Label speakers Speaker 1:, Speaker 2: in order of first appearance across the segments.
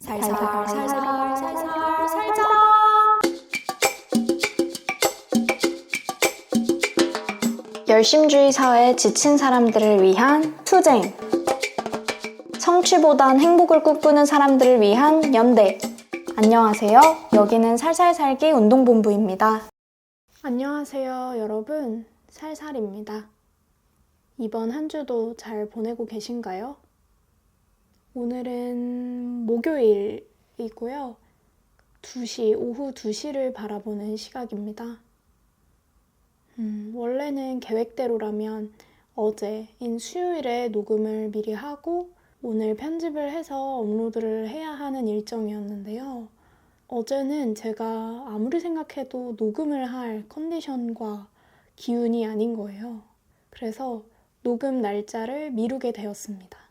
Speaker 1: 살살 살자.
Speaker 2: 열심주의 사회에 지친 사람들을 위한 투쟁. 성취보단 행복을 꿈꾸는 사람들을 위한 연대. 안녕하세요. 여기는 살살 살기 운동본부입니다. 안녕하세요, 여러분. 살살입니다. 이번 한 주도 잘 보내고 계신가요? 오늘은 목요일이고요. 오후 2시를 바라보는 시각입니다. 원래는 계획대로라면 어제인 수요일에 녹음을 미리 하고 오늘 편집을 해서 업로드를 해야 하는 일정이었는데요. 어제는 제가 아무리 생각해도 녹음을 할 컨디션과 기운이 아닌 거예요. 그래서 녹음 날짜를 미루게 되었습니다.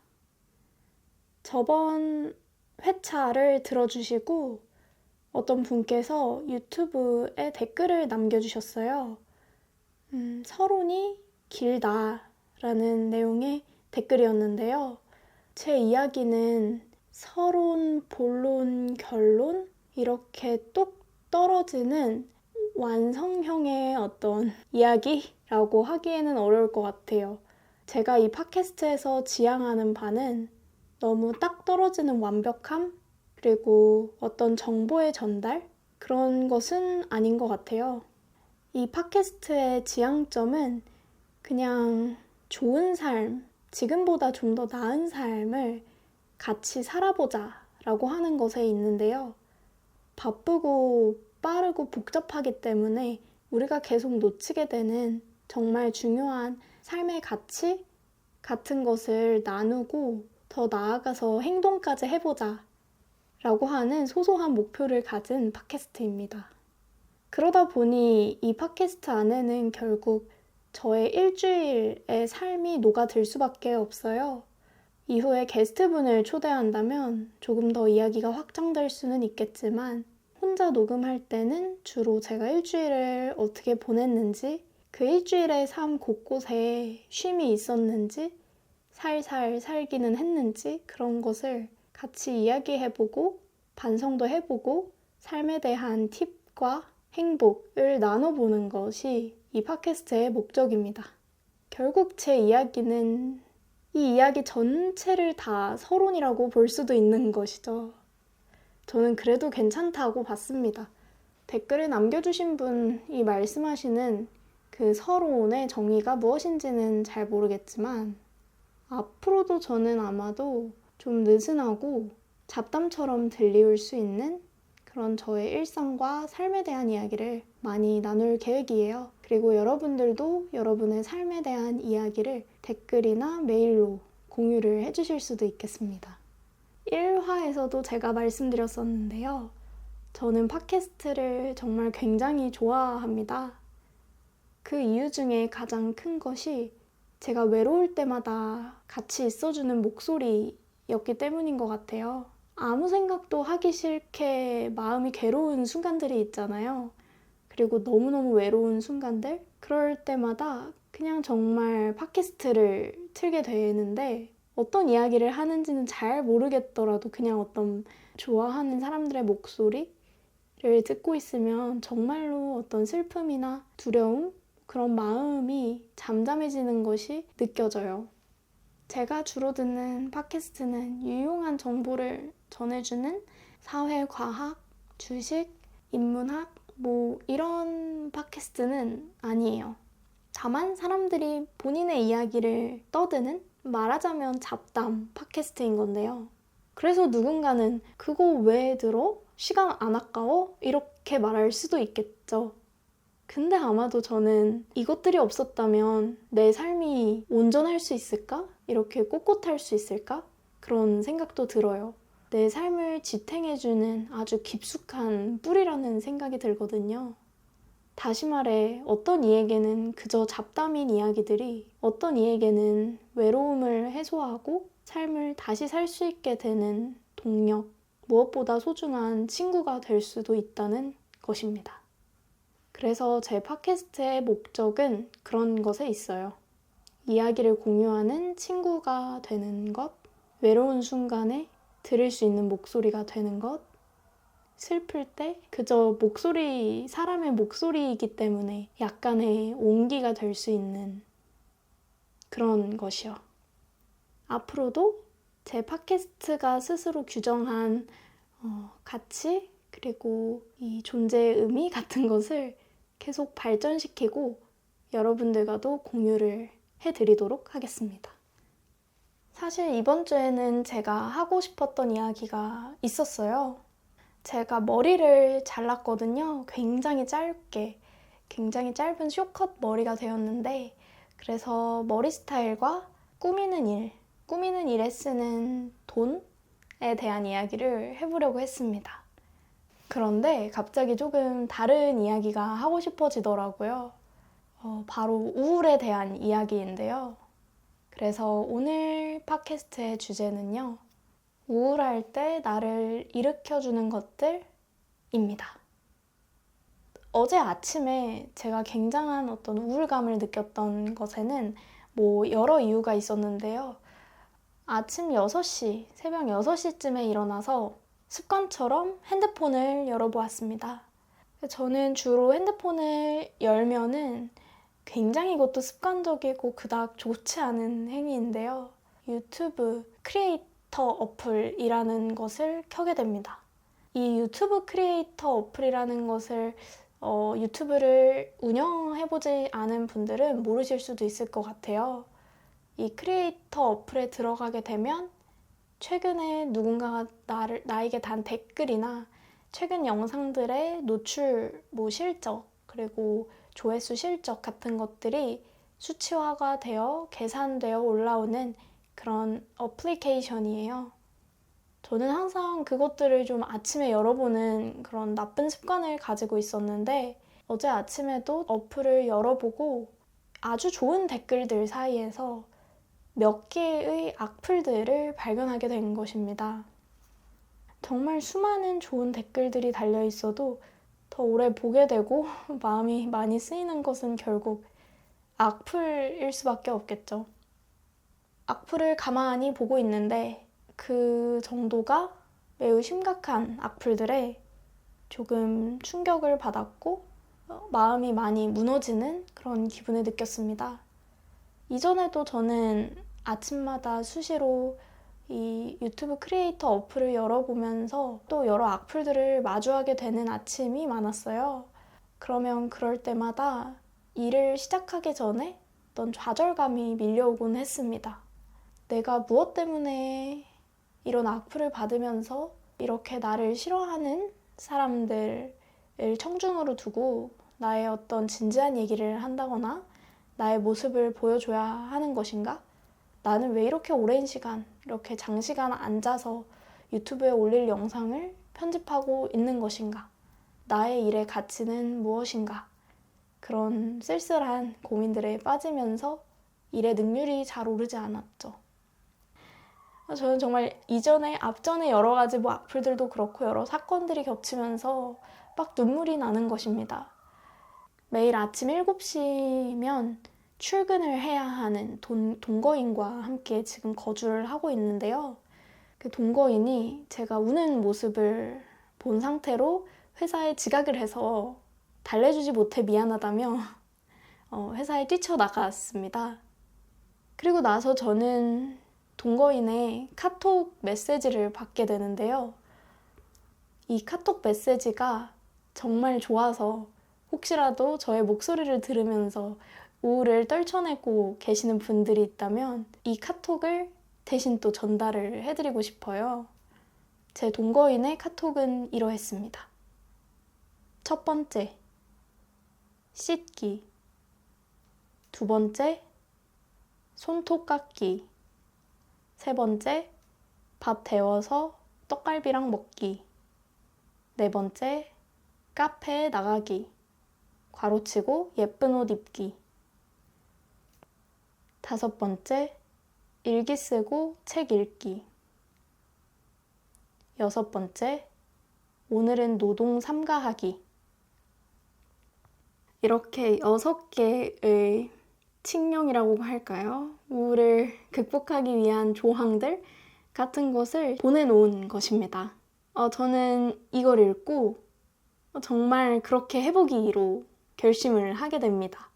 Speaker 2: 저번 회차를 들어주시고 어떤 분께서 유튜브에 댓글을 남겨주셨어요. 서론이 길다라는 내용의 댓글이었는데요. 제 이야기는 서론, 본론, 결론 이렇게 뚝 떨어지는 완성형의 어떤 이야기라고 하기에는 어려울 것 같아요. 제가 이 팟캐스트에서 지향하는 바는 너무 딱 떨어지는 완벽함 그리고 어떤 정보의 전달 그런 것은 아닌 것 같아요. 이 팟캐스트의 지향점은 그냥 좋은 삶, 지금보다 좀 더 나은 삶을 같이 살아보자 라고 하는 것에 있는데요. 바쁘고 빠르고 복잡하기 때문에 우리가 계속 놓치게 되는 정말 중요한 삶의 가치 같은 것을 나누고 더 나아가서 행동까지 해보자 라고 하는 소소한 목표를 가진 팟캐스트입니다. 그러다 보니 이 팟캐스트 안에는 결국 저의 일주일의 삶이 녹아들 수밖에 없어요. 이후에 게스트분을 초대한다면 조금 더 이야기가 확장될 수는 있겠지만 혼자 녹음할 때는 주로 제가 일주일을 어떻게 보냈는지 그 일주일의 삶 곳곳에 쉼이 있었는지 살살 살기는 했는지 그런 것을 같이 이야기해보고 반성도 해보고 삶에 대한 팁과 행복을 나눠보는 것이 이 팟캐스트의 목적입니다. 결국 제 이야기는 이 이야기 전체를 다 서론이라고 볼 수도 있는 것이죠. 저는 그래도 괜찮다고 봤습니다. 댓글에 남겨주신 분이 말씀하시는 그 서론의 정의가 무엇인지는 잘 모르겠지만 앞으로도 저는 아마도 좀 느슨하고 잡담처럼 들리울 수 있는 그런 저의 일상과 삶에 대한 이야기를 많이 나눌 계획이에요. 그리고 여러분들도 여러분의 삶에 대한 이야기를 댓글이나 메일로 공유를 해주실 수도 있겠습니다. 1화에서도 제가 말씀드렸었는데요. 저는 팟캐스트를 정말 굉장히 좋아합니다. 그 이유 중에 가장 큰 것이 제가 외로울 때마다 같이 있어주는 목소리였기 때문인 것 같아요. 아무 생각도 하기 싫게 마음이 괴로운 순간들이 있잖아요. 그리고 너무너무 외로운 순간들? 그럴 때마다 그냥 정말 팟캐스트를 틀게 되는데 어떤 이야기를 하는지는 잘 모르겠더라도 그냥 어떤 좋아하는 사람들의 목소리를 듣고 있으면 정말로 어떤 슬픔이나 두려움? 그런 마음이 잠잠해지는 것이 느껴져요. 제가 주로 듣는 팟캐스트는 유용한 정보를 전해주는 사회과학, 주식, 인문학 이런 팟캐스트는 아니에요. 다만 사람들이 본인의 이야기를 떠드는 말하자면 잡담 팟캐스트인 건데요. 그래서 누군가는 그거 왜 들어? 시간 안 아까워? 이렇게 말할 수도 있겠죠. 근데 아마도 저는 이것들이 없었다면 내 삶이 온전할 수 있을까? 이렇게 꼿꼿할 수 있을까? 그런 생각도 들어요. 내 삶을 지탱해주는 아주 깊숙한 뿌리라는 생각이 들거든요. 다시 말해 어떤 이에게는 그저 잡담인 이야기들이 어떤 이에게는 외로움을 해소하고 삶을 다시 살 수 있게 되는 동력, 무엇보다 소중한 친구가 될 수도 있다는 것입니다. 그래서 제 팟캐스트의 목적은 그런 것에 있어요. 이야기를 공유하는 친구가 되는 것, 외로운 순간에 들을 수 있는 목소리가 되는 것. 슬플 때 그저 목소리, 사람의 목소리이기 때문에 약간의 온기가 될 수 있는 그런 것이요. 앞으로도 제 팟캐스트가 스스로 규정한 가치 그리고 이 존재의 의미 같은 것을 계속 발전시키고 여러분들과도 공유를 해드리도록 하겠습니다. 사실 이번 주에는 제가 하고 싶었던 이야기가 있었어요. 제가 머리를 잘랐거든요. 굉장히 짧게, 굉장히 짧은 숏컷 머리가 되었는데 그래서 머리 스타일과 꾸미는 일에 쓰는 돈에 대한 이야기를 해보려고 했습니다. 그런데 갑자기 조금 다른 이야기가 하고 싶어지더라고요. 바로 우울에 대한 이야기인데요. 그래서 오늘 팟캐스트의 주제는요. 우울할 때 나를 일으켜주는 것들입니다. 어제 아침에 제가 굉장한 어떤 우울감을 느꼈던 것에는 여러 이유가 있었는데요. 아침 6시, 새벽 6시쯤에 일어나서 습관처럼 핸드폰을 열어보았습니다. 저는 주로 핸드폰을 열면은 굉장히 이것도 습관적이고 그닥 좋지 않은 행위인데요. 유튜브 크리에이터 어플이라는 것을 켜게 됩니다. 이 유튜브 크리에이터 어플이라는 것을 유튜브를 운영해보지 않은 분들은 모르실 수도 있을 것 같아요. 이 크리에이터 어플에 들어가게 되면 최근에 누군가가 나에게 단 댓글이나 최근 영상들의 노출 실적 그리고 조회수 실적 같은 것들이 수치화가 되어 계산되어 올라오는 그런 어플리케이션이에요. 저는 항상 그것들을 좀 아침에 열어보는 그런 나쁜 습관을 가지고 있었는데 어제 아침에도 어플을 열어보고 아주 좋은 댓글들 사이에서 몇 개의 악플들을 발견하게 된 것입니다. 정말 수많은 좋은 댓글들이 달려 있어도 더 오래 보게 되고 마음이 많이 쓰이는 것은 결국 악플일 수밖에 없겠죠. 악플을 가만히 보고 있는데 그 정도가 매우 심각한 악플들에 조금 충격을 받았고 마음이 많이 무너지는 그런 기분을 느꼈습니다. 이전에도 저는 아침마다 수시로 이 유튜브 크리에이터 어플을 열어보면서 또 여러 악플들을 마주하게 되는 아침이 많았어요. 그러면 그럴 때마다 일을 시작하기 전에 어떤 좌절감이 밀려오곤 했습니다. 내가 무엇 때문에 이런 악플을 받으면서 이렇게 나를 싫어하는 사람들을 청중으로 두고 나의 어떤 진지한 얘기를 한다거나 나의 모습을 보여줘야 하는 것인가? 나는 왜 이렇게 오랜 시간, 이렇게 장시간 앉아서 유튜브에 올릴 영상을 편집하고 있는 것인가? 나의 일의 가치는 무엇인가? 그런 쓸쓸한 고민들에 빠지면서 일의 능률이 잘 오르지 않았죠. 저는 정말 앞전에 여러 가지 악플들도 그렇고 여러 사건들이 겹치면서 막 눈물이 나는 것입니다. 매일 아침 7시면 출근을 해야 하는 동거인과 함께 지금 거주를 하고 있는데요. 그 동거인이 제가 우는 모습을 본 상태로 회사에 지각을 해서 달래주지 못해 미안하다며 회사에 뛰쳐나갔습니다. 그리고 나서 저는 동거인의 카톡 메시지를 받게 되는데요. 이 카톡 메시지가 정말 좋아서 혹시라도 저의 목소리를 들으면서 우울을 떨쳐내고 계시는 분들이 있다면 이 카톡을 대신 또 전달을 해드리고 싶어요. 제 동거인의 카톡은 이러했습니다. 첫 번째, 씻기. 두 번째, 손톱 깎기. 세 번째, 밥 데워서 떡갈비랑 먹기. 네 번째, 카페에 나가기. 괄호치고 예쁜 옷 입기. 다섯 번째, 일기 쓰고 책 읽기. 여섯 번째, 오늘은 노동 삼가하기. 이렇게 6개의 칙령이라고 할까요? 우울을 극복하기 위한 조항들, 같은 것을 보내놓은 것입니다. 저는 이걸 읽고 정말 그렇게 해보기로 결심을 하게 됩니다.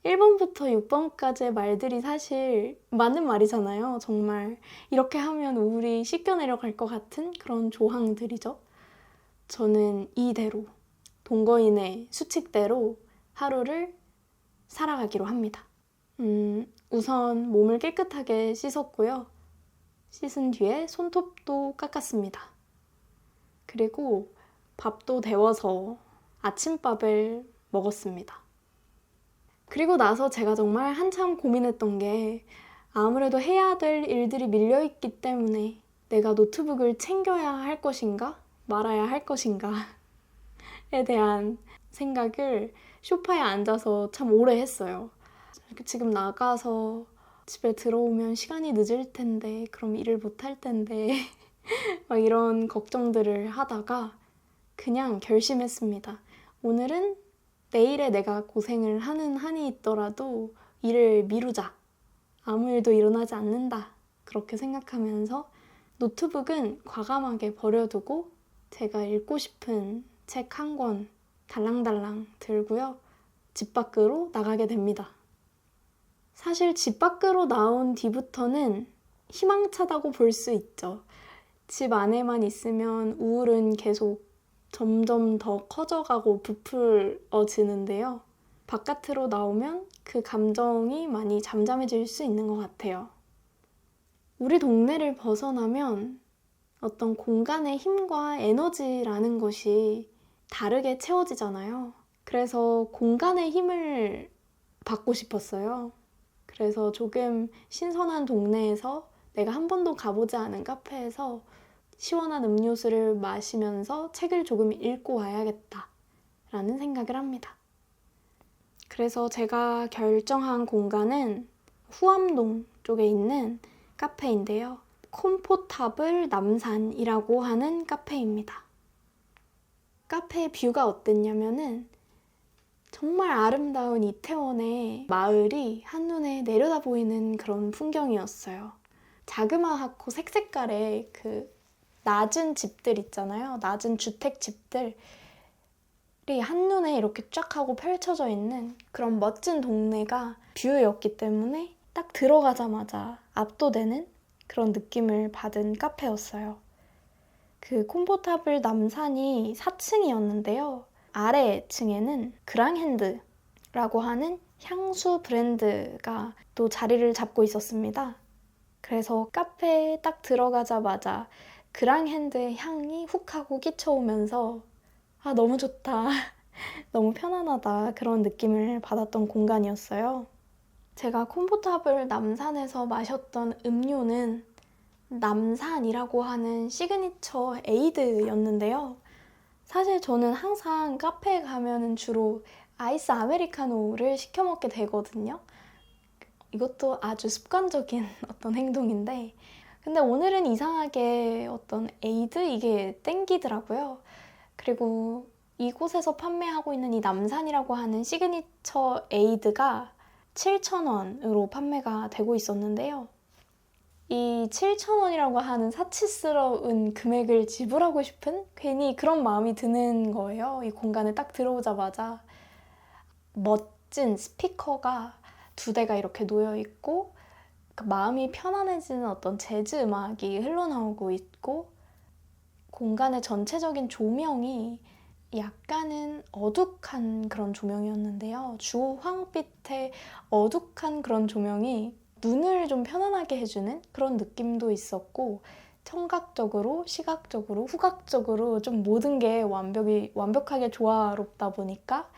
Speaker 2: 1번부터 6번까지의 말들이 사실 맞는 말이잖아요. 정말 이렇게 하면 우울이 씻겨 내려갈 것 같은 그런 조항들이죠. 저는 이대로 동거인의 수칙대로 하루를 살아가기로 합니다. 우선 몸을 깨끗하게 씻었고요. 씻은 뒤에 손톱도 깎았습니다. 그리고 밥도 데워서 아침밥을 먹었습니다. 그리고 나서 제가 정말 한참 고민했던 게 아무래도 해야 될 일들이 밀려있기 때문에 내가 노트북을 챙겨야 할 것인가 말아야 할 것인가에 대한 생각을 소파에 앉아서 참 오래 했어요. 지금 나가서 집에 들어오면 시간이 늦을 텐데 그럼 일을 못 할 텐데 막 이런 걱정들을 하다가 그냥 결심했습니다. 오늘은 내일에 내가 고생을 하는 한이 있더라도 일을 미루자. 아무 일도 일어나지 않는다. 그렇게 생각하면서 노트북은 과감하게 버려두고 제가 읽고 싶은 책 한 권 달랑달랑 들고요. 집 밖으로 나가게 됩니다. 사실 집 밖으로 나온 뒤부터는 희망차다고 볼 수 있죠. 집 안에만 있으면 우울은 계속 점점 더 커져가고 부풀어지는데요. 바깥으로 나오면 그 감정이 많이 잠잠해질 수 있는 것 같아요. 우리 동네를 벗어나면 어떤 공간의 힘과 에너지라는 것이 다르게 채워지잖아요. 그래서 공간의 힘을 받고 싶었어요. 그래서 조금 신선한 동네에서 내가 한 번도 가보지 않은 카페에서 시원한 음료수를 마시면서 책을 조금 읽고 와야겠다라는 생각을 합니다. 그래서 제가 결정한 공간은 후암동 쪽에 있는 카페인데요. 콤포타블 남산이라고 하는 카페입니다. 카페의 뷰가 어땠냐면은 정말 아름다운 이태원의 마을이 한눈에 내려다 보이는 그런 풍경이었어요. 자그마하고 색색깔의 그 낮은 집들 있잖아요. 낮은 주택 집들이 한눈에 이렇게 쫙 하고 펼쳐져 있는 그런 멋진 동네가 뷰였기 때문에 딱 들어가자마자 압도되는 그런 느낌을 받은 카페였어요. 그 콤포타블 남산이 4층이었는데요. 아래층에는 그랑핸드라고 하는 향수 브랜드가 또 자리를 잡고 있었습니다. 그래서 카페에 딱 들어가자마자 그랑핸드의 향이 훅 하고 끼쳐오면서 너무 좋다, 너무 편안하다 그런 느낌을 받았던 공간이었어요. 제가 콤포타블 남산에서 마셨던 음료는 남산이라고 하는 시그니처 에이드였는데요. 사실 저는 항상 카페에 가면 주로 아이스 아메리카노를 시켜 먹게 되거든요. 이것도 아주 습관적인 어떤 행동인데 근데 오늘은 이상하게 어떤 에이드 이게 땡기더라고요. 그리고 이곳에서 판매하고 있는 이 남산이라고 하는 시그니처 에이드가 7,000원으로 판매가 되고 있었는데요. 이 7,000원이라고 하는 사치스러운 금액을 지불하고 싶은 괜히 그런 마음이 드는 거예요. 이 공간에 딱 들어오자마자 멋진 스피커가 2대가 이렇게 놓여 있고 마음이 편안해지는 어떤 재즈 음악이 흘러나오고 있고 공간의 전체적인 조명이 약간은 어둑한 그런 조명이었는데요. 주황빛의 어둑한 그런 조명이 눈을 좀 편안하게 해주는 그런 느낌도 있었고 청각적으로, 시각적으로, 후각적으로 좀 모든 게 완벽하게 조화롭다 보니까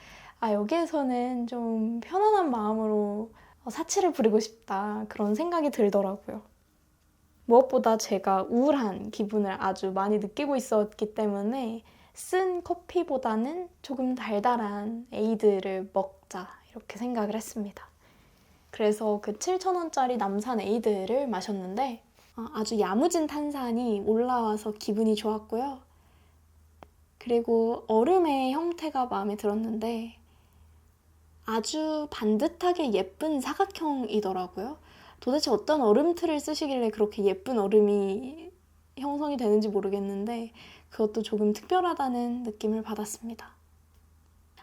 Speaker 2: 여기에서는 좀 편안한 마음으로 사치를 부리고 싶다 그런 생각이 들더라고요. 무엇보다 제가 우울한 기분을 아주 많이 느끼고 있었기 때문에 쓴 커피보다는 조금 달달한 에이드를 먹자 이렇게 생각을 했습니다. 그래서 그 7,000원짜리 남산 에이드를 마셨는데 아주 야무진 탄산이 올라와서 기분이 좋았고요. 그리고 얼음의 형태가 마음에 들었는데 아주 반듯하게 예쁜 사각형이더라고요. 도대체 어떤 얼음틀을 쓰시길래 그렇게 예쁜 얼음이 형성이 되는지 모르겠는데 그것도 조금 특별하다는 느낌을 받았습니다.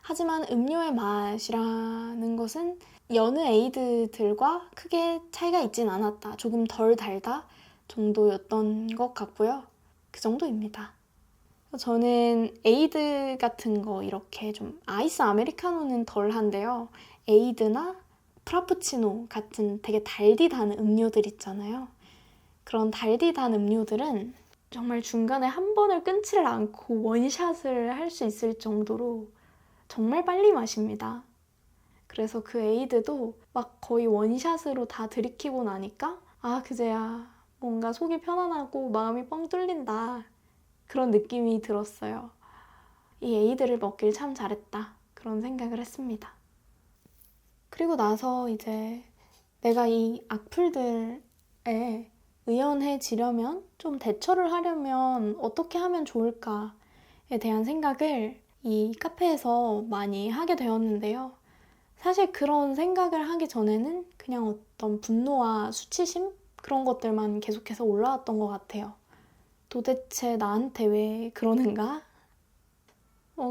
Speaker 2: 하지만 음료의 맛이라는 것은 여느 에이드들과 크게 차이가 있진 않았다. 조금 덜 달다 정도였던 것 같고요. 그 정도입니다. 저는 에이드 같은 거 이렇게 좀 아이스 아메리카노는 덜한데요. 에이드나 프라푸치노 같은 되게 달디 단 음료들 있잖아요. 그런 달디 단 음료들은 정말 중간에 한 번을 끊지를 않고 원샷을 할 수 있을 정도로 정말 빨리 마십니다. 그래서 그 에이드도 막 거의 원샷으로 다 들이키고 나니까 그제야 뭔가 속이 편안하고 마음이 뻥 뚫린다. 그런 느낌이 들었어요. 이 에이드를 먹길 참 잘했다. 그런 생각을 했습니다. 그리고 나서 이제 내가 이 악플들에 의연해지려면 좀 대처를 하려면 어떻게 하면 좋을까에 대한 생각을 이 카페에서 많이 하게 되었는데요. 사실 그런 생각을 하기 전에는 그냥 어떤 분노와 수치심? 그런 것들만 계속해서 올라왔던 것 같아요. 도대체 나한테 왜 그러는가?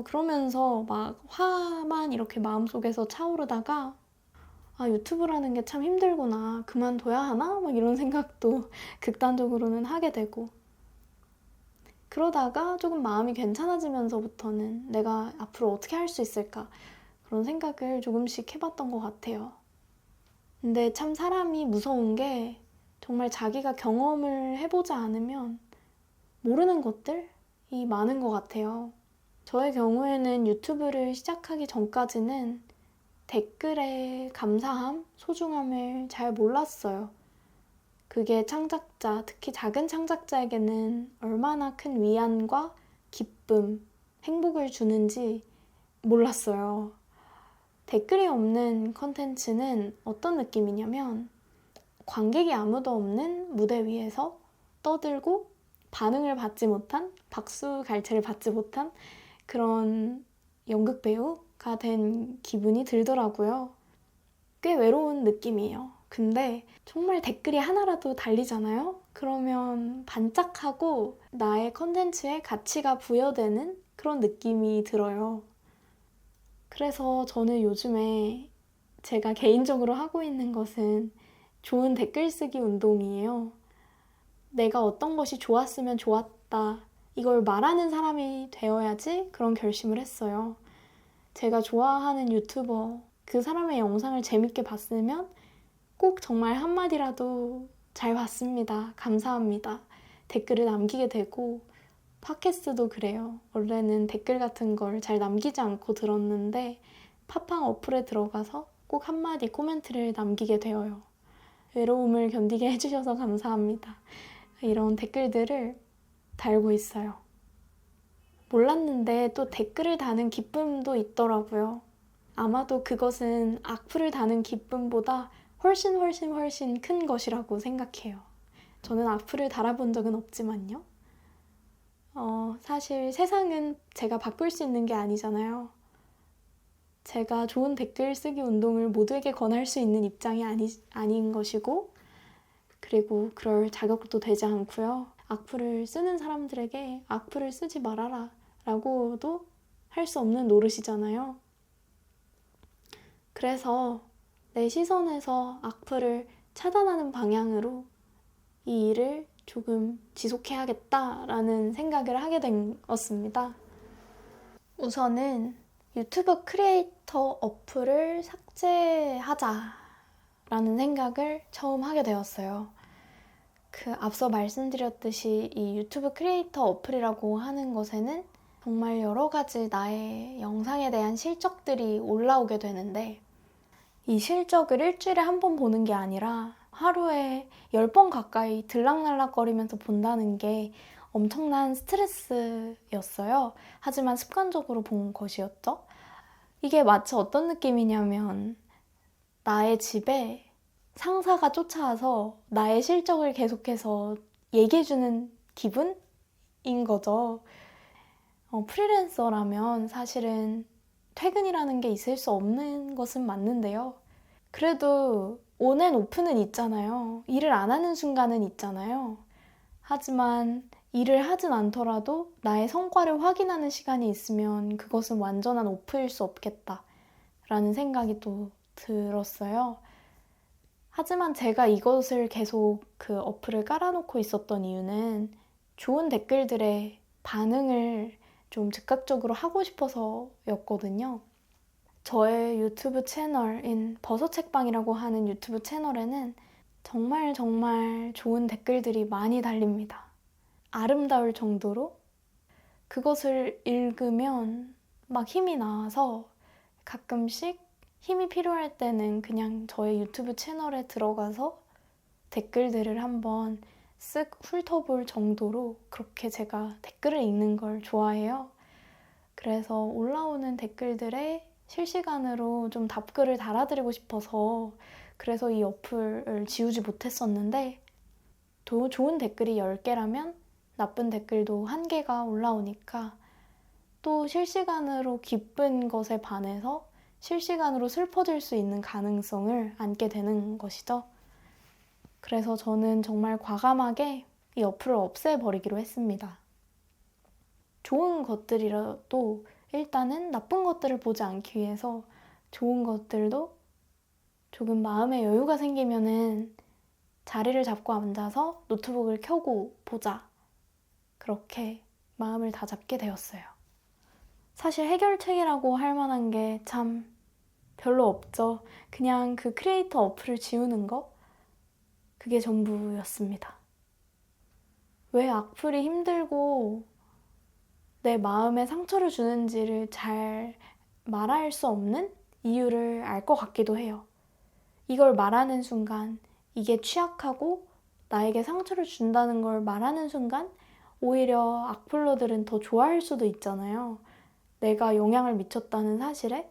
Speaker 2: 그러면서 막 화만 이렇게 마음속에서 차오르다가 유튜브라는 게 참 힘들구나. 그만둬야 하나? 막 이런 생각도 극단적으로는 하게 되고 그러다가 조금 마음이 괜찮아지면서부터는 내가 앞으로 어떻게 할 수 있을까? 그런 생각을 조금씩 해봤던 것 같아요. 근데 참 사람이 무서운 게 정말 자기가 경험을 해보지 않으면 모르는 것들이 많은 것 같아요. 저의 경우에는 유튜브를 시작하기 전까지는 댓글의 감사함, 소중함을 잘 몰랐어요. 그게 창작자, 특히 작은 창작자에게는 얼마나 큰 위안과 기쁨, 행복을 주는지 몰랐어요. 댓글이 없는 컨텐츠는 어떤 느낌이냐면 관객이 아무도 없는 무대 위에서 떠들고 반응을 받지 못한, 박수 갈채를 받지 못한 그런 연극 배우가 된 기분이 들더라고요. 꽤 외로운 느낌이에요. 근데 정말 댓글이 하나라도 달리잖아요? 그러면 반짝하고 나의 컨텐츠에 가치가 부여되는 그런 느낌이 들어요. 그래서 저는 요즘에 제가 개인적으로 하고 있는 것은 좋은 댓글 쓰기 운동이에요. 내가 어떤 것이 좋았으면 좋았다. 이걸 말하는 사람이 되어야지 그런 결심을 했어요. 제가 좋아하는 유튜버, 그 사람의 영상을 재밌게 봤으면 꼭 정말 한마디라도 잘 봤습니다. 감사합니다. 댓글을 남기게 되고 팟캐스트도 그래요. 원래는 댓글 같은 걸 잘 남기지 않고 들었는데 팟빵 어플에 들어가서 꼭 한마디 코멘트를 남기게 되어요. 외로움을 견디게 해주셔서 감사합니다. 이런 댓글들을 달고 있어요. 몰랐는데 또 댓글을 다는 기쁨도 있더라고요. 아마도 그것은 악플을 다는 기쁨보다 훨씬 큰 것이라고 생각해요. 저는 악플을 달아본 적은 없지만요. 사실 세상은 제가 바꿀 수 있는 게 아니잖아요. 제가 좋은 댓글 쓰기 운동을 모두에게 권할 수 있는 입장이 아닌 것이고 그리고 그럴 자격도 되지 않고요. 악플을 쓰는 사람들에게 악플을 쓰지 말아라 라고도 할 수 없는 노릇이잖아요. 그래서 내 시선에서 악플을 차단하는 방향으로 이 일을 조금 지속해야겠다라는 생각을 하게 된 것입니다. 우선은 유튜브 크리에이터 어플을 삭제하자라는 생각을 처음 하게 되었어요. 앞서 말씀드렸듯이 이 유튜브 크리에이터 어플이라고 하는 것에는 정말 여러 가지 나의 영상에 대한 실적들이 올라오게 되는데 이 실적을 일주일에 한 번 보는 게 아니라 하루에 10번 가까이 들락날락거리면서 본다는 게 엄청난 스트레스였어요. 하지만 습관적으로 본 것이었죠. 이게 마치 어떤 느낌이냐면 나의 집에 상사가 쫓아와서 나의 실적을 계속해서 얘기해주는 기분인 거죠. 프리랜서라면 사실은 퇴근이라는 게 있을 수 없는 것은 맞는데요. 그래도 온앤오프는 있잖아요. 일을 안 하는 순간은 있잖아요. 하지만 일을 하진 않더라도 나의 성과를 확인하는 시간이 있으면 그것은 완전한 오프일 수 없겠다라는 생각이 또 들었어요. 하지만 제가 이것을 계속 그 어플을 깔아놓고 있었던 이유는 좋은 댓글들의 반응을 좀 즉각적으로 하고 싶어서였거든요. 저의 유튜브 채널인 버섯책방이라고 하는 유튜브 채널에는 정말 정말 좋은 댓글들이 많이 달립니다. 아름다울 정도로 그것을 읽으면 막 힘이 나와서 가끔씩 힘이 필요할 때는 그냥 저의 유튜브 채널에 들어가서 댓글들을 한번 쓱 훑어볼 정도로 그렇게 제가 댓글을 읽는 걸 좋아해요. 그래서 올라오는 댓글들에 실시간으로 좀 답글을 달아드리고 싶어서 그래서 이 어플을 지우지 못했었는데 또 좋은 댓글이 10개라면 나쁜 댓글도 1개가 올라오니까 또 실시간으로 기쁜 것에 반해서 실시간으로 슬퍼질 수 있는 가능성을 안게 되는 것이죠. 그래서 저는 정말 과감하게 이 어플을 없애버리기로 했습니다. 좋은 것들이라도 일단은 나쁜 것들을 보지 않기 위해서 좋은 것들도 조금 마음의 여유가 생기면은 자리를 잡고 앉아서 노트북을 켜고 보자. 그렇게 마음을 다잡게 되었어요. 사실 해결책이라고 할 만한 게 참 별로 없죠. 그냥 그 크리에이터 어플을 지우는 거? 그게 전부였습니다. 왜 악플이 힘들고 내 마음에 상처를 주는지를 잘 말할 수 없는 이유를 알 것 같기도 해요. 이걸 말하는 순간 이게 취약하고 나에게 상처를 준다는 걸 말하는 순간 오히려 악플러들은 더 좋아할 수도 있잖아요. 내가 영향을 미쳤다는 사실에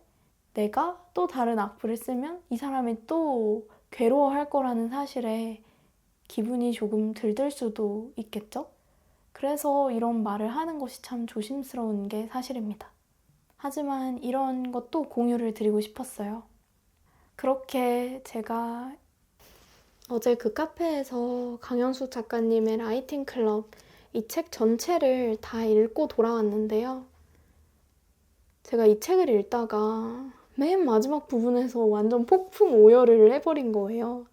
Speaker 2: 내가 또 다른 악플을 쓰면 이 사람이 또 괴로워할 거라는 사실에 기분이 조금 들들 수도 있겠죠? 그래서 이런 말을 하는 것이 참 조심스러운 게 사실입니다. 하지만 이런 것도 공유를 드리고 싶었어요. 그렇게 제가 어제 그 카페에서 강현숙 작가님의 라이팅 클럽 이 책 전체를 다 읽고 돌아왔는데요. 제가 이 책을 읽다가 맨 마지막 부분에서 완전 폭풍 오열을 해버린 거예요.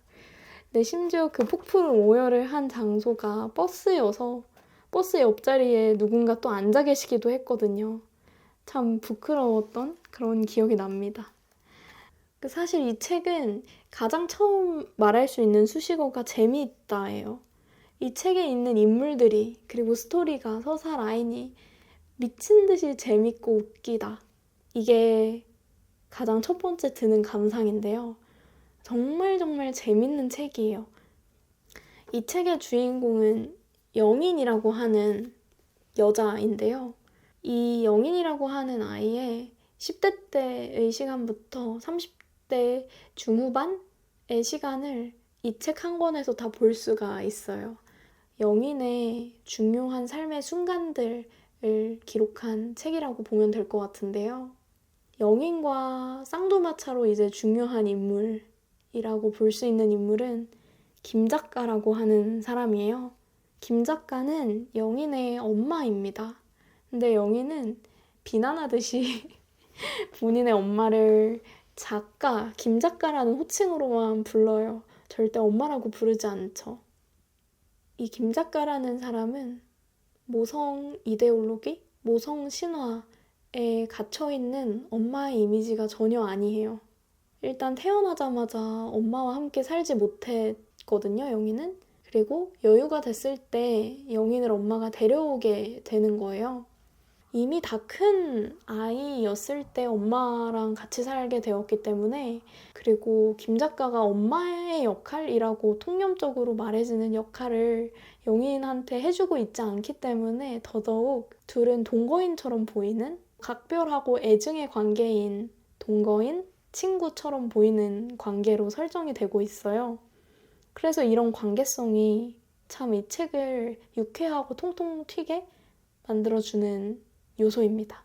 Speaker 2: 근데 심지어 그 폭풍 오열을 한 장소가 버스여서 버스 옆자리에 누군가 또 앉아 계시기도 했거든요. 참 부끄러웠던 그런 기억이 납니다. 사실 이 책은 가장 처음 말할 수 있는 수식어가 재미있다예요. 이 책에 있는 인물들이 그리고 스토리가 서사 라인이 미친 듯이 재밌고 웃기다. 이게 가장 첫 번째 드는 감상인데요. 정말 정말 재밌는 책이에요. 이 책의 주인공은 영인이라고 하는 여자인데요. 이 영인이라고 하는 아이의 10대 때의 시간부터 30대 중후반의 시간을 이 책 한 권에서 다 볼 수가 있어요. 영인의 중요한 삶의 순간들을 기록한 책이라고 보면 될 것 같은데요. 영인과 쌍두마차로 이제 중요한 인물이라고 볼 수 있는 인물은 김 작가라고 하는 사람이에요. 김 작가는 영인의 엄마입니다. 근데 영인은 비난하듯이 본인의 엄마를 작가, 김 작가라는 호칭으로만 불러요. 절대 엄마라고 부르지 않죠. 이 김 작가라는 사람은 모성 이데올로기, 모성 신화에 갇혀있는 엄마의 이미지가 전혀 아니에요. 일단 태어나자마자 엄마와 함께 살지 못했거든요, 영희는. 그리고 여유가 됐을 때 영희를 엄마가 데려오게 되는 거예요. 이미 다 큰 아이였을 때 엄마랑 같이 살게 되었기 때문에, 그리고 김 작가가 엄마의 역할이라고 통념적으로 말해지는 역할을 영인한테 해주고 있지 않기 때문에 더더욱 둘은 동거인처럼 보이는, 각별하고 애증의 관계인 동거인, 친구처럼 보이는 관계로 설정이 되고 있어요. 그래서 이런 관계성이 참 이 책을 유쾌하고 통통 튀게 만들어주는 요소입니다.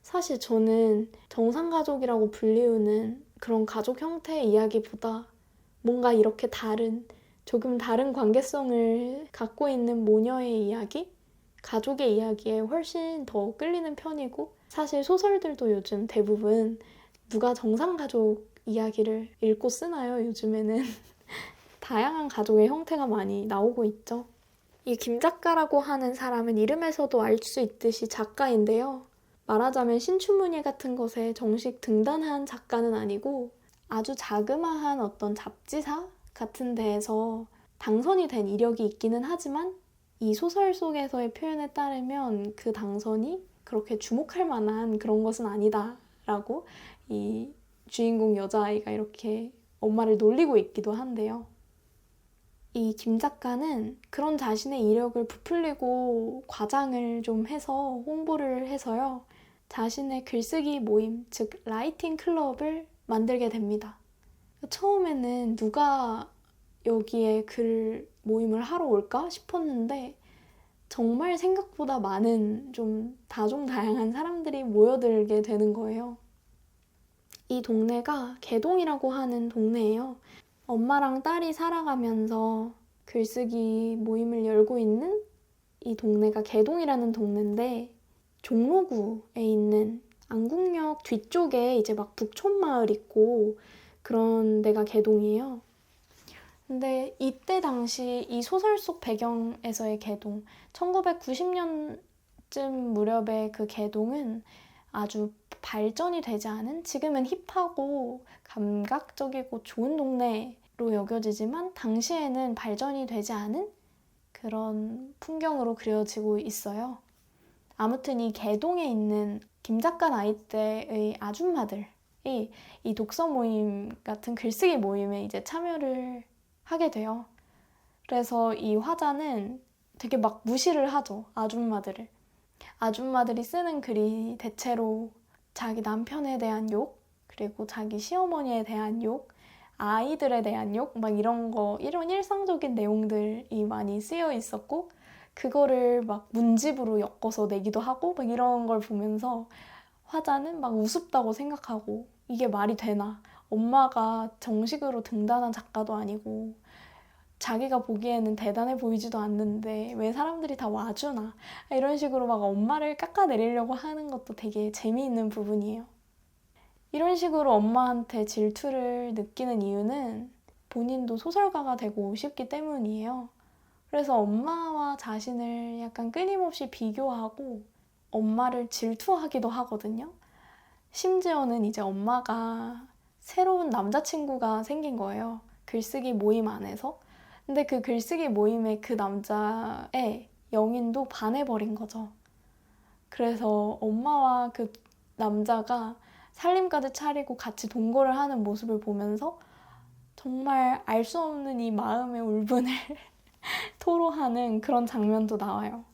Speaker 2: 사실 저는 정상가족이라고 불리우는 그런 가족 형태의 이야기보다 뭔가 이렇게 조금 다른 관계성을 갖고 있는 모녀의 이야기? 가족의 이야기에 훨씬 더 끌리는 편이고, 사실 소설들도 요즘 대부분 누가 정상가족 이야기를 읽고 쓰나요? 요즘에는 다양한 가족의 형태가 많이 나오고 있죠. 이 김 작가라고 하는 사람은 이름에서도 알 수 있듯이 작가인데요. 말하자면 신춘문예 같은 것에 정식 등단한 작가는 아니고 아주 자그마한 어떤 잡지사 같은 데에서 당선이 된 이력이 있기는 하지만 이 소설 속에서의 표현에 따르면 그 당선이 그렇게 주목할 만한 그런 것은 아니다라고 이 주인공 여자아이가 이렇게 엄마를 놀리고 있기도 한데요. 이 김 작가는 그런 자신의 이력을 부풀리고 과장을 좀 해서 홍보를 해서요. 자신의 글쓰기 모임, 즉 라이팅 클럽을 만들게 됩니다. 처음에는 누가 여기에 글 모임을 하러 올까 싶었는데 정말 생각보다 많은 좀 다종다양한 사람들이 모여들게 되는 거예요. 이 동네가 개동이라고 하는 동네예요. 엄마랑 딸이 살아가면서 글쓰기 모임을 열고 있는 이 동네가 개동이라는 동네인데 종로구에 있는 안국역 뒤쪽에 이제 막 북촌마을 있고 그런 데가 개동이에요. 근데 이때 당시 이 소설 속 배경에서의 개동, 1990년쯤 무렵의 그 개동은 아주 발전이 되지 않은, 지금은 힙하고 감각적이고 좋은 동네로 여겨지지만 당시에는 발전이 되지 않은 그런 풍경으로 그려지고 있어요. 아무튼 이 개동에 있는 김 작가 나이 때의 아줌마들이 이 독서 모임 같은 글쓰기 모임에 이제 참여를 하게 돼요. 그래서 이 화자는 되게 막 무시를 하죠, 아줌마들을. 아줌마들이 쓰는 글이 대체로 자기 남편에 대한 욕, 그리고 자기 시어머니에 대한 욕, 아이들에 대한 욕, 막 이런 일상적인 내용들이 많이 쓰여 있었고, 그거를 막 문집으로 엮어서 내기도 하고, 막 이런 걸 보면서 화자는 막 우습다고 생각하고, 이게 말이 되나? 엄마가 정식으로 등단한 작가도 아니고, 자기가 보기에는 대단해 보이지도 않는데 왜 사람들이 다 와주나, 이런 식으로 막 엄마를 깎아내리려고 하는 것도 되게 재미있는 부분이에요. 이런 식으로 엄마한테 질투를 느끼는 이유는 본인도 소설가가 되고 싶기 때문이에요. 그래서 엄마와 자신을 약간 끊임없이 비교하고 엄마를 질투하기도 하거든요. 심지어는 이제 엄마가 새로운 남자친구가 생긴 거예요. 글쓰기 모임 안에서. 근데 그 글쓰기 모임에 그 남자의 영인도 반해버린 거죠. 그래서 엄마와 그 남자가 살림까지 차리고 같이 동거를 하는 모습을 보면서 정말 알 수 없는 이 마음의 울분을 토로하는 그런 장면도 나와요.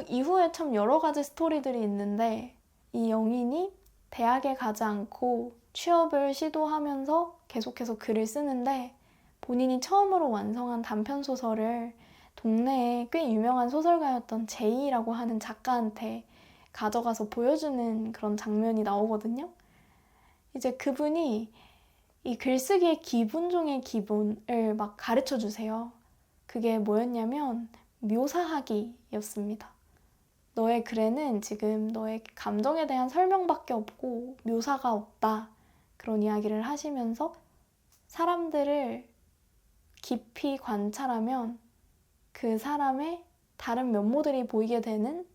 Speaker 2: 이후에 참 여러 가지 스토리들이 있는데 이 영인이 대학에 가지 않고 취업을 시도하면서 계속해서 글을 쓰는데 본인이 처음으로 완성한 단편소설을 동네에 꽤 유명한 소설가였던 제이라고 하는 작가한테 가져가서 보여주는 그런 장면이 나오거든요. 이제 그분이 이 글쓰기의 기본 중의 기본을 막 가르쳐 주세요. 그게 뭐였냐면 묘사하기였습니다. 너의 글에는 지금 너의 감정에 대한 설명밖에 없고 묘사가 없다. 그런 이야기를 하시면서 사람들을 깊이 관찰하면 그 사람의 다른 면모들이 보이게 되는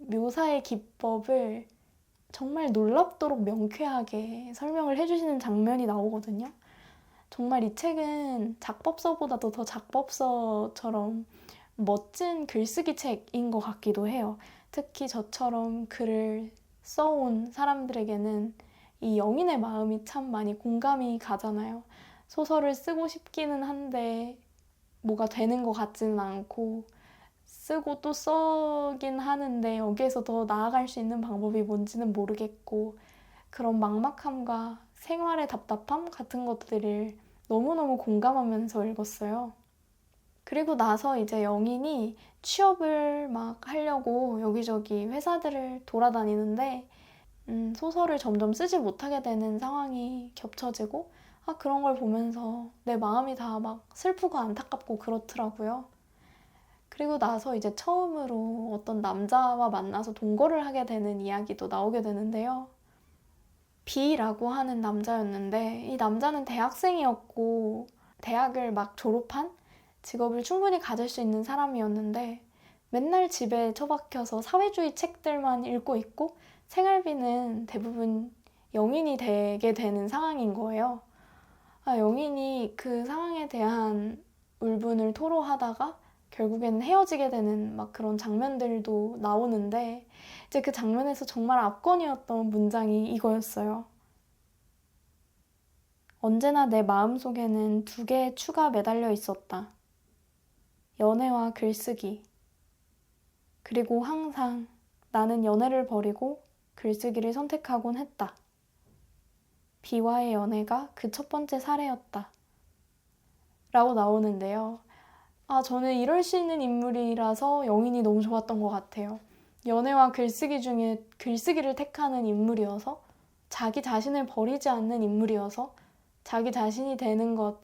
Speaker 2: 묘사의 기법을 정말 놀랍도록 명쾌하게 설명을 해주시는 장면이 나오거든요. 정말 이 책은 작법서보다도 더 작법서처럼 멋진 글쓰기 책인 것 같기도 해요. 특히 저처럼 글을 써온 사람들에게는 이 영인의 마음이 참 많이 공감이 가잖아요. 소설을 쓰고 싶기는 한데 뭐가 되는 것 같지는 않고 쓰고 또 써긴 하는데 여기에서 더 나아갈 수 있는 방법이 뭔지는 모르겠고 그런 막막함과 생활의 답답함 같은 것들을 너무너무 공감하면서 읽었어요. 그리고 나서 이제 영인이 취업을 막 하려고 여기저기 회사들을 돌아다니는데 소설을 점점 쓰지 못하게 되는 상황이 겹쳐지고 그런 걸 보면서 내 마음이 다 막 슬프고 안타깝고 그렇더라고요. 그리고 나서 이제 처음으로 어떤 남자와 만나서 동거를 하게 되는 이야기도 나오게 되는데요. B라고 하는 남자였는데 이 남자는 대학생이었고 대학을 막 졸업한 직업을 충분히 가질 수 있는 사람이었는데 맨날 집에 처박혀서 사회주의 책들만 읽고 있고 생활비는 대부분 영인이 되게 되는 상황인 거예요. 영인이 그 상황에 대한 울분을 토로하다가 결국에는 헤어지게 되는 막 그런 장면들도 나오는데 이제 그 장면에서 정말 압권이었던 문장이 이거였어요. 언제나 내 마음속에는 두 개의 추가 매달려 있었다. 연애와 글쓰기. 그리고 항상 나는 연애를 버리고 글쓰기를 선택하곤 했다. B와의 연애가 그 첫 번째 사례였다. 라고 나오는데요. 저는 이럴 수 있는 인물이라서 영인이 너무 좋았던 것 같아요. 연애와 글쓰기 중에 글쓰기를 택하는 인물이어서 자기 자신을 버리지 않는 인물이어서 자기 자신이 되는 것,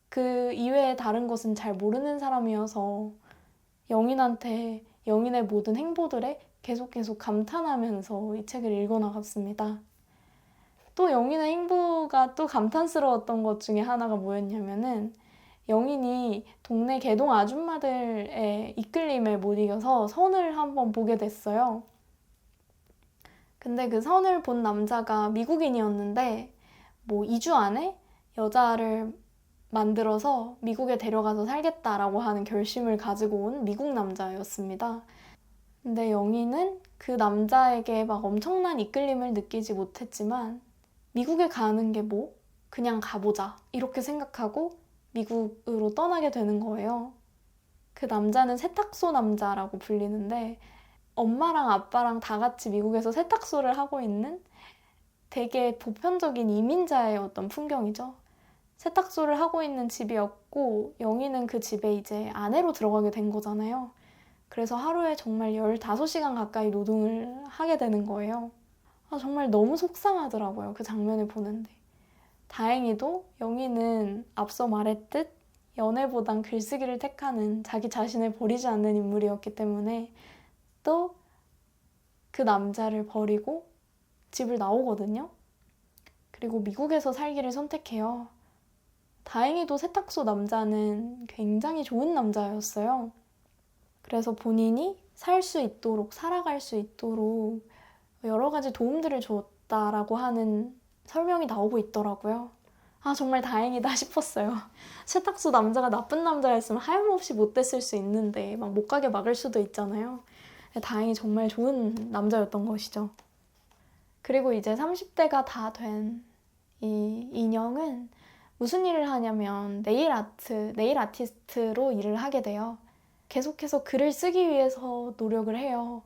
Speaker 2: 그 이외에 다른 것은 잘 모르는 사람이어서 영인한테 영인의 모든 행보들에 계속 감탄하면서 이 책을 읽어나갔습니다. 또 영인의 행보가 또 감탄스러웠던 것 중에 하나가 뭐였냐면은 영인이 동네 개동 아줌마들의 이끌림에 못 이겨서 선을 한번 보게 됐어요. 근데 그 선을 본 남자가 미국인이었는데 2주 안에 여자를 만들어서 미국에 데려가서 살겠다라고 하는 결심을 가지고 온 미국 남자였습니다. 근데 영희는 그 남자에게 막 엄청난 이끌림을 느끼지 못했지만 미국에 가는 게 그냥 가보자 이렇게 생각하고 미국으로 떠나게 되는 거예요. 그 남자는 세탁소 남자라고 불리는데 엄마랑 아빠랑 다 같이 미국에서 세탁소를 하고 있는 되게 보편적인 이민자의 어떤 풍경이죠. 세탁소를 하고 있는 집이었고 영희는 그 집에 이제 아내로 들어가게 된 거잖아요. 그래서 하루에 정말 15시간 가까이 노동을 하게 되는 거예요. 정말 너무 속상하더라고요. 그 장면을 보는데. 다행히도 영희는 앞서 말했듯 연애보단 글쓰기를 택하는 자기 자신을 버리지 않는 인물이었기 때문에 또 그 남자를 버리고 집을 나오거든요. 그리고 미국에서 살기를 선택해요. 다행히도 세탁소 남자는 굉장히 좋은 남자였어요. 그래서 본인이 살 수 있도록, 살아갈 수 있도록 여러 가지 도움들을 줬다라고 하는 설명이 나오고 있더라고요. 정말 다행이다 싶었어요. 세탁소 남자가 나쁜 남자였으면 하염없이 못 됐을 수 있는데 막 못 가게 막을 수도 있잖아요. 다행히 정말 좋은 남자였던 것이죠. 그리고 이제 30대가 다 된 이 인형은 무슨 일을 하냐면 네일 아티스트로 일을 하게 돼요. 계속해서 글을 쓰기 위해서 노력을 해요.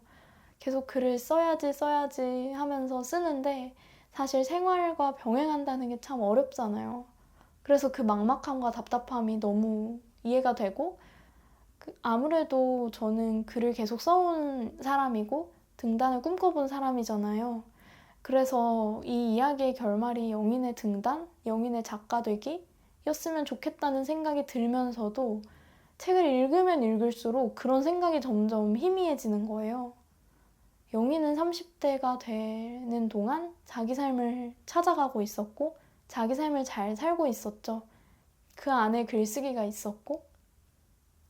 Speaker 2: 계속 글을 써야지 하면서 쓰는데 사실 생활과 병행한다는 게 참 어렵잖아요. 그래서 그 막막함과 답답함이 너무 이해가 되고 아무래도 저는 글을 계속 써온 사람이고 등단을 꿈꿔본 사람이잖아요. 그래서 이 이야기의 결말이 영인의 등단, 영인의 작가 되기 였으면 좋겠다는 생각이 들면서도 책을 읽으면 읽을수록 그런 생각이 점점 희미해지는 거예요. 영희는 30대가 되는 동안 자기 삶을 찾아가고 있었고 자기 삶을 잘 살고 있었죠. 그 안에 글쓰기가 있었고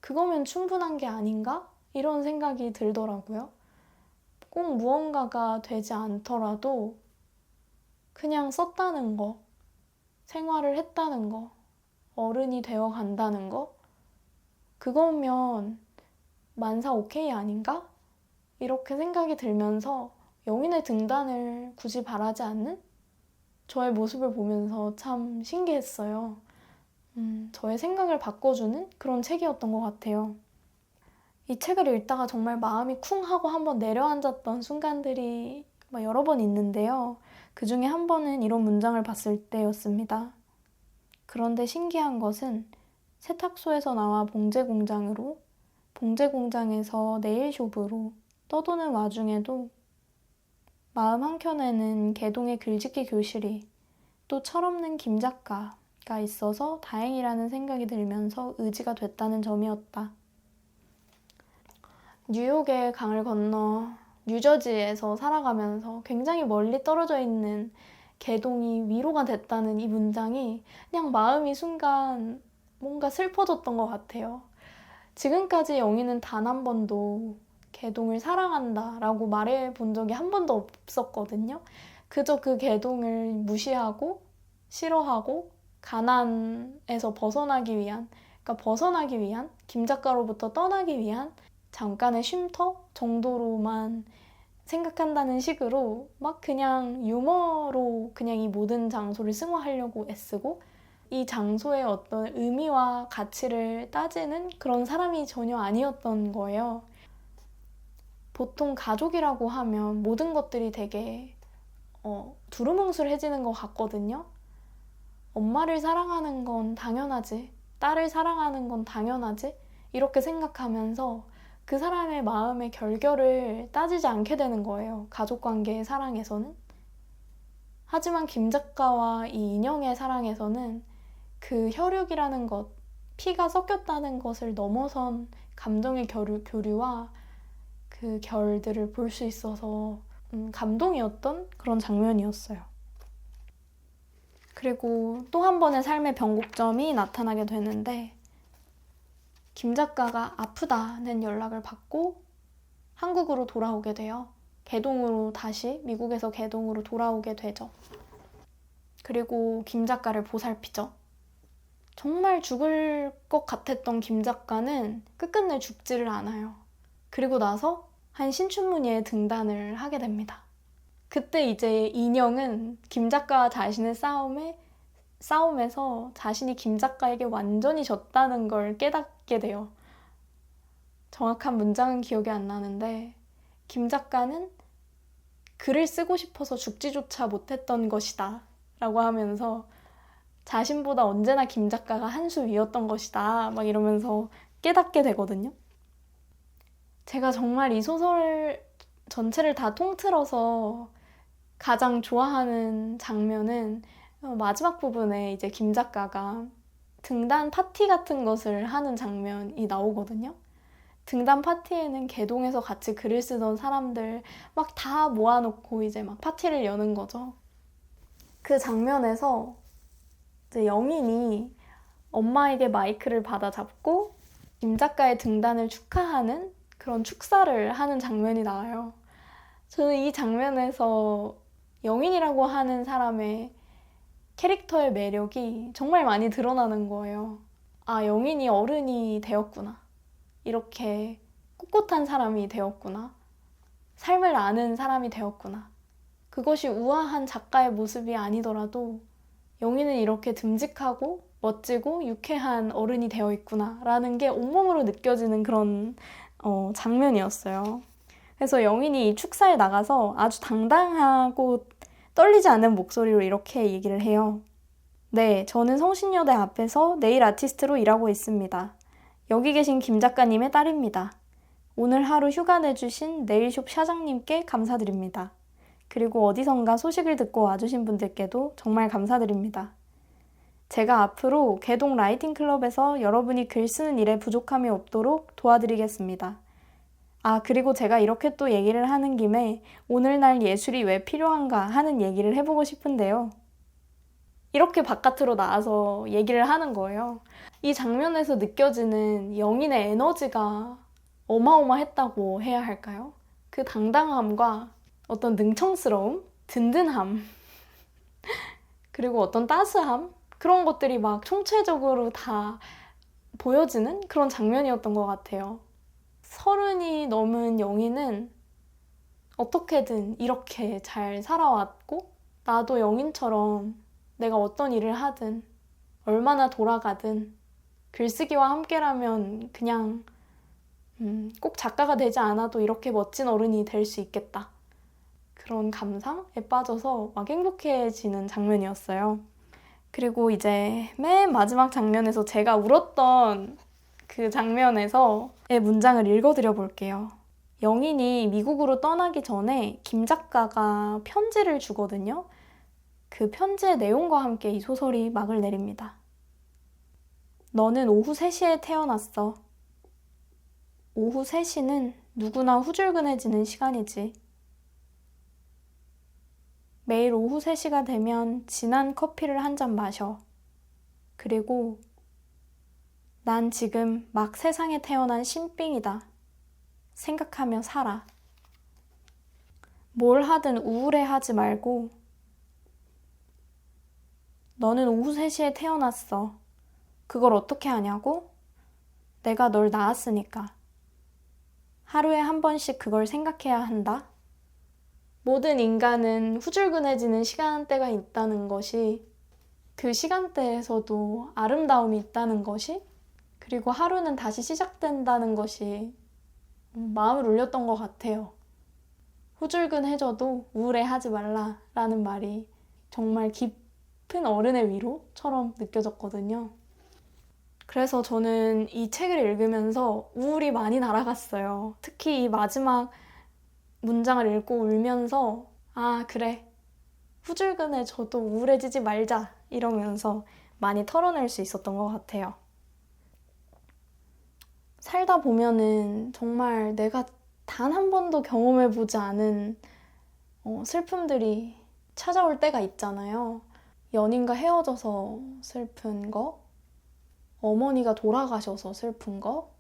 Speaker 2: 그거면 충분한 게 아닌가? 이런 생각이 들더라고요. 꼭 무언가가 되지 않더라도 그냥 썼다는 거, 생활을 했다는 거, 어른이 되어 간다는 거 그거면 만사 오케이 아닌가? 이렇게 생각이 들면서 영인의 등단을 굳이 바라지 않는 저의 모습을 보면서 참 신기했어요. 저의 생각을 바꿔주는 그런 책이었던 것 같아요. 이 책을 읽다가 정말 마음이 쿵 하고 한번 내려앉았던 순간들이 여러 번 있는데요. 그 중에 한 번은 이런 문장을 봤을 때였습니다. 그런데 신기한 것은 세탁소에서 나와 봉제공장으로, 봉제공장에서 네일숍으로 떠도는 와중에도 마음 한켠에는 개동의 글짓기 교실이 또 철없는 김 작가, 있어서 다행이라는 생각이 들면서 의지가 됐다는 점이었다. 뉴욕의 강을 건너 뉴저지에서 살아가면서 굉장히 멀리 떨어져 있는 개동이 위로가 됐다는 이 문장이 그냥 마음이 순간 뭔가 슬퍼졌던 것 같아요. 지금까지 영희는 단 한 번도 개동을 사랑한다 라고 말해 본 적이 한 번도 없었거든요. 그저 그 개동을 무시하고 싫어하고 가난에서 벗어나기 위한, 김 작가로부터 떠나기 위한 잠깐의 쉼터 정도로만 생각한다는 식으로 막 그냥 유머로 그냥 이 모든 장소를 승화하려고 애쓰고 이 장소의 어떤 의미와 가치를 따지는 그런 사람이 전혀 아니었던 거예요. 보통 가족이라고 하면 모든 것들이 되게 두루뭉술해지는 것 같거든요. 엄마를 사랑하는 건 당연하지, 딸을 사랑하는 건 당연하지, 이렇게 생각하면서 그 사람의 마음의 결결을 따지지 않게 되는 거예요. 가족관계의 사랑에서는. 하지만 김 작가와 이 인형의 사랑에서는 그 혈육이라는 것, 피가 섞였다는 것을 넘어선 감정의 교류와 그 결들을 볼 수 있어서 감동이었던 그런 장면이었어요. 그리고 또 한 번의 삶의 변곡점이 나타나게 되는데 김 작가가 아프다는 연락을 받고 한국으로 돌아오게 돼요. 미국에서 개동으로 돌아오게 되죠. 그리고 김 작가를 보살피죠. 정말 죽을 것 같았던 김 작가는 끝끝내 죽지를 않아요. 그리고 나서 한 신춘문예에 등단을 하게 됩니다. 그때 이제 인형은 김 작가와 자신의 싸움에서 자신이 김 작가에게 완전히 졌다는 걸 깨닫게 돼요. 정확한 문장은 기억이 안 나는데 김 작가는 글을 쓰고 싶어서 죽지조차 못했던 것이다 라고 하면서 자신보다 언제나 김 작가가 한 수 위였던 것이다 막 이러면서 깨닫게 되거든요. 제가 정말 이 소설 전체를 다 통틀어서 가장 좋아하는 장면은 마지막 부분에 이제 김 작가가 등단 파티 같은 것을 하는 장면이 나오거든요. 등단 파티에는 개동에서 같이 글을 쓰던 사람들 막 다 모아놓고 이제 막 파티를 여는 거죠. 그 장면에서 이제 영인이 엄마에게 마이크를 받아잡고 김 작가의 등단을 축하하는 그런 축사를 하는 장면이 나와요. 저는 이 장면에서 영인이라고 하는 사람의 캐릭터의 매력이 정말 많이 드러나는 거예요. 아, 영인이 어른이 되었구나. 이렇게 꿋꿋한 사람이 되었구나. 삶을 아는 사람이 되었구나. 그것이 우아한 작가의 모습이 아니더라도 영희는 이렇게 듬직하고 멋지고 유쾌한 어른이 되어 있구나 라는 게 온몸으로 느껴지는 그런 장면이었어요. 그래서 영인이 이 축사에 나가서 아주 당당하고 떨리지 않는 목소리로 이렇게 얘기를 해요. 네, 저는 성신여대 앞에서 네일 아티스트로 일하고 있습니다. 여기 계신 김 작가님의 딸입니다. 오늘 하루 휴가 내주신 네일숍 사장님께 감사드립니다. 그리고 어디선가 소식을 듣고 와주신 분들께도 정말 감사드립니다. 제가 앞으로 개동 라이팅 클럽에서 여러분이 글 쓰는 일에 부족함이 없도록 도와드리겠습니다. 아, 그리고 제가 이렇게 또 얘기를 하는 김에 오늘날 예술이 왜 필요한가 하는 얘기를 해보고 싶은데요. 이렇게 바깥으로 나와서 얘기를 하는 거예요. 이 장면에서 느껴지는 영인의 에너지가 어마어마했다고 해야 할까요? 그 당당함과 어떤 능청스러움, 든든함, 그리고 어떤 따스함, 그런 것들이 막 총체적으로 다 보여지는 그런 장면이었던 것 같아요. 30이 넘은 영희는 어떻게든 이렇게 잘 살아왔고 나도 영인처럼 내가 어떤 일을 하든 얼마나 돌아가든 글쓰기와 함께라면 그냥 꼭 작가가 되지 않아도 이렇게 멋진 어른이 될 수 있겠다. 그런 감상에 빠져서 막 행복해지는 장면이었어요. 그리고 이제 맨 마지막 장면에서 제가 울었던 그 장면에서의 문장을 읽어드려 볼게요. 영인이 미국으로 떠나기 전에 김 작가가 편지를 주거든요. 그 편지의 내용과 함께 이 소설이 막을 내립니다. 너는 오후 3시에 태어났어. 오후 3시는 누구나 후줄근해지는 시간이지. 매일 오후 3시가 되면 진한 커피를 한 잔 마셔. 그리고 난 지금 막 세상에 태어난 신빙이다. 생각하며 살아. 뭘 하든 우울해하지 말고. 너는 오후 3시에 태어났어. 그걸 어떻게 하냐고? 내가 널 낳았으니까. 하루에 한 번씩 그걸 생각해야 한다. 모든 인간은 후줄근해지는 시간대가 있다는 것이, 그 시간대에서도 아름다움이 있다는 것이, 그리고 하루는 다시 시작된다는 것이 마음을 울렸던 것 같아요. 후줄근해져도 우울해하지 말라라는 말이 정말 깊은 어른의 위로처럼 느껴졌거든요. 그래서 저는 이 책을 읽으면서 우울이 많이 날아갔어요. 특히 이 마지막 문장을 읽고 울면서 아, 그래. 후줄근해져도 우울해지지 말자 이러면서 많이 털어낼 수 있었던 것 같아요. 살다 보면은 정말 내가 단 한 번도 경험해보지 않은 슬픔들이 찾아올 때가 있잖아요. 연인과 헤어져서 슬픈 거, 어머니가 돌아가셔서 슬픈 거,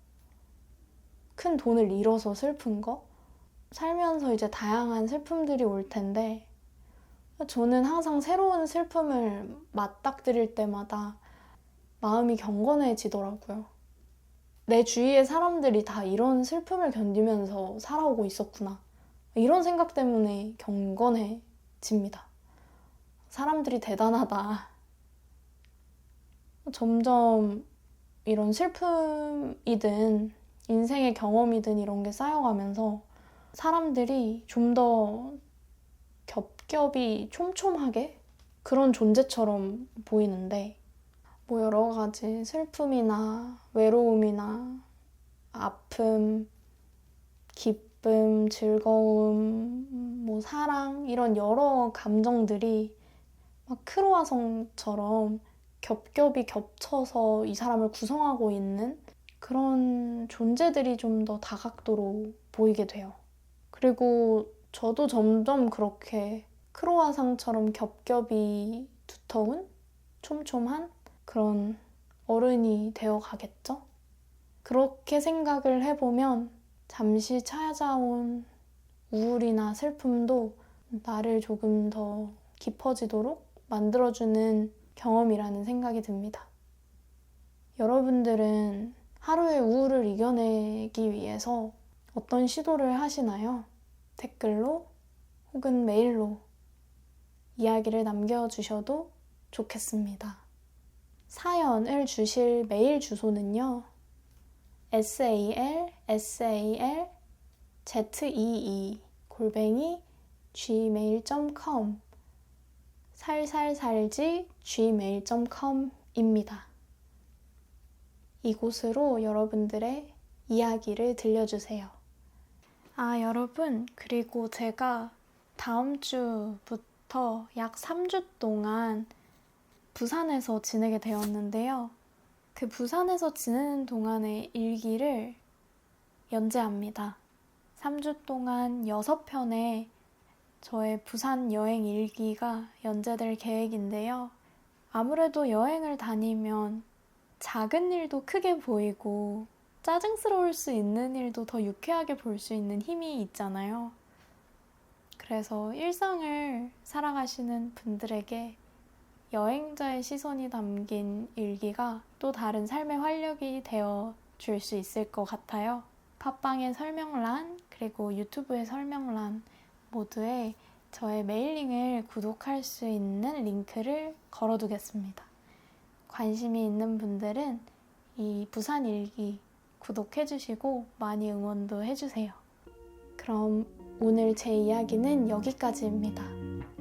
Speaker 2: 큰 돈을 잃어서 슬픈 거, 살면서 이제 다양한 슬픔들이 올 텐데 저는 항상 새로운 슬픔을 맞닥뜨릴 때마다 마음이 경건해지더라고요. 내 주위의 사람들이 다 이런 슬픔을 견디면서 살아오고 있었구나. 이런 생각 때문에 경건해집니다. 사람들이 대단하다. 점점 이런 슬픔이든 인생의 경험이든 이런 게 쌓여가면서 사람들이 좀 더 겹겹이 촘촘하게 그런 존재처럼 보이는데 뭐 여러 가지 슬픔이나 외로움이나 아픔, 기쁨, 즐거움, 뭐 사랑 이런 여러 감정들이 막 크로와상처럼 겹겹이 겹쳐서 이 사람을 구성하고 있는 그런 존재들이 좀 더 다각도로 보이게 돼요. 그리고 저도 점점 그렇게 크로와상처럼 겹겹이 두터운, 촘촘한 그런 어른이 되어 가겠죠? 그렇게 생각을 해보면 잠시 찾아온 우울이나 슬픔도 나를 조금 더 깊어지도록 만들어주는 경험이라는 생각이 듭니다. 여러분들은 하루의 우울을 이겨내기 위해서 어떤 시도를 하시나요? 댓글로 혹은 메일로 이야기를 남겨주셔도 좋겠습니다. 사연을 주실 메일 주소는요. salsalzee@gmail.com 살살살지@gmail.com입니다. 이곳으로 여러분들의 이야기를 들려주세요. 아, 여러분, 그리고 제가 다음 주부터 약 3주 동안 부산에서 지내게 되었는데요. 그 부산에서 지내는 동안의 일기를 연재합니다. 3주 동안 6편의 저의 부산 여행 일기가 연재될 계획인데요. 아무래도 여행을 다니면 작은 일도 크게 보이고 짜증스러울 수 있는 일도 더 유쾌하게 볼 수 있는 힘이 있잖아요. 그래서 일상을 살아가시는 분들에게 여행자의 시선이 담긴 일기가 또 다른 삶의 활력이 되어 줄 수 있을 것 같아요. 팟빵의 설명란 그리고 유튜브의 설명란 모두에 저의 메일링을 구독할 수 있는 링크를 걸어두겠습니다. 관심이 있는 분들은 이 부산 일기 구독해주시고 많이 응원도 해주세요. 그럼 오늘 제 이야기는 여기까지입니다.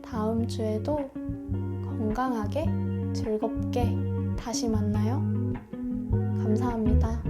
Speaker 2: 다음 주에도 건강하게 즐겁게 다시 만나요. 감사합니다.